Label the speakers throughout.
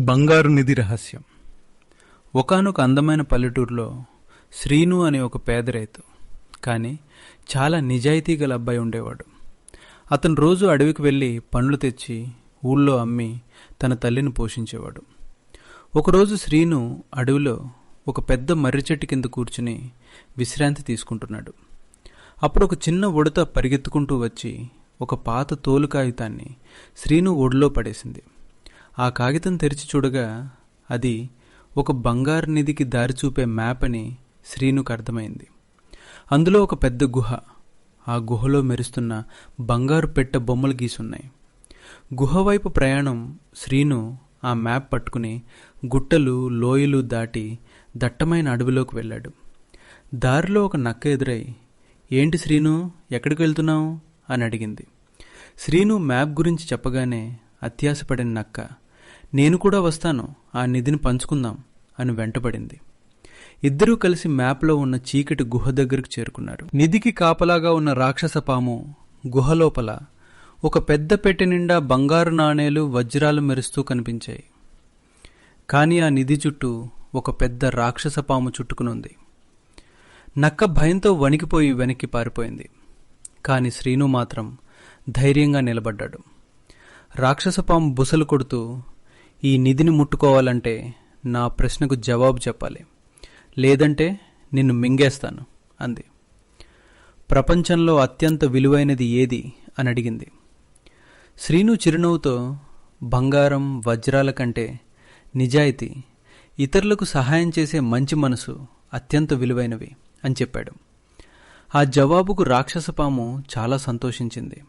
Speaker 1: బంగారు నిధి రహస్యం. ఒకానొక అందమైన పల్లెటూరులో శ్రీను అనే ఒక పేద రైతు, కానీ చాలా నిజాయితీ గల అబ్బాయి ఉండేవాడు. అతను రోజు అడవికి వెళ్ళి పండ్లు తెచ్చి ఊళ్ళో అమ్మి తన తల్లిని పోషించేవాడు. ఒకరోజు శ్రీను అడవిలో ఒక పెద్ద మర్రి చెట్టు కింద కూర్చుని విశ్రాంతి తీసుకుంటున్నాడు. అప్పుడు ఒక చిన్న ఉడత పరిగెత్తుకుంటూ వచ్చి ఒక పాత తోలు కాగితాన్ని శ్రీను ఒడిలో పడేసింది. ఆ కాగితం తెరిచి చూడగా అది ఒక బంగారు నిధికి దారి చూపే మ్యాప్ అని శ్రీనుకు అర్థమైంది. అందులో ఒక పెద్ద గుహ, ఆ గుహలో మెరుస్తున్న బంగారు పెట్ట బొమ్మలు గీసున్నాయి. గుహ వైపు ప్రయాణం. శ్రీను ఆ మ్యాప్ పట్టుకుని గుట్టలు లోయలు దాటి దట్టమైన అడవిలోకి వెళ్ళాడు. దారిలో ఒక నక్క ఎదురై, "ఏంటి శ్రీను, ఎక్కడికి వెళ్తున్నావు?" అని అడిగింది. శ్రీను మ్యాప్ గురించి చెప్పగానే అత్యాశపడిన నక్క, "నేను కూడా వస్తాను, ఆ నిధిని పంచుకుందాం" అని వెంటపడింది. ఇద్దరూ కలిసి మ్యాప్లో ఉన్న చీకటి గుహ దగ్గరకు చేరుకున్నారు. నిధికి కాపలాగా ఉన్న రాక్షస పాము గుహ లోపల ఒక పెద్ద పెట్టె నిండా బంగారు నాణేలు వజ్రాలు మెరుస్తూ కనిపించాయి. కానీ ఆ నిధి చుట్టూ ఒక పెద్ద రాక్షస పాము చుట్టుకునుంది. నక్క భయంతో వణికిపోయి వెనక్కి పారిపోయింది. కానీ శ్రీను మాత్రం ధైర్యంగా నిలబడ్డాడు. రాక్షస పాము బుసలు కొడుతూ, "ఈ నిధిని ముట్టుకోవాలంటే నా ప్రశ్నకు జవాబు చెప్పాలి, లేదంటే నిన్ను మింగేస్తాను" అంది. "ప్రపంచంలో అత్యంత విలువైనది ఏది?" అని అడిగింది. శ్రీను చిరునవ్వుతో, "బంగారం వజ్రాల కంటే నిజాయితీ, ఇతరులకు సహాయం చేసే మంచి మనసు అత్యంత విలువైనవి" అని చెప్పాడు. ఆ జవాబుకు రాక్షస పాము చాలా సంతోషించింది.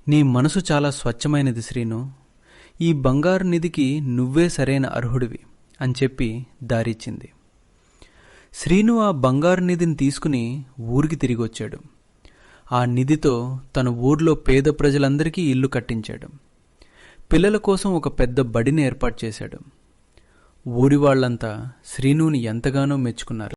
Speaker 1: "నీ మనసు చాలా స్వచ్ఛమైనది శ్రీను, ఈ బంగారు నిధికి నువ్వే సరైన అర్హుడివి" అని చెప్పి దారిచ్చింది. శ్రీను ఆ బంగారు నిధిని తీసుకుని ఊరికి తిరిగి వచ్చాడు. ఆ నిధితో తన ఊర్లో పేద ప్రజలందరికీ ఇల్లు కట్టించాడు. పిల్లల కోసం ఒక పెద్ద బడిని ఏర్పాటు చేశాడు. ఊరి వాళ్లంతా శ్రీనుని ఎంతగానో మెచ్చుకున్నారు.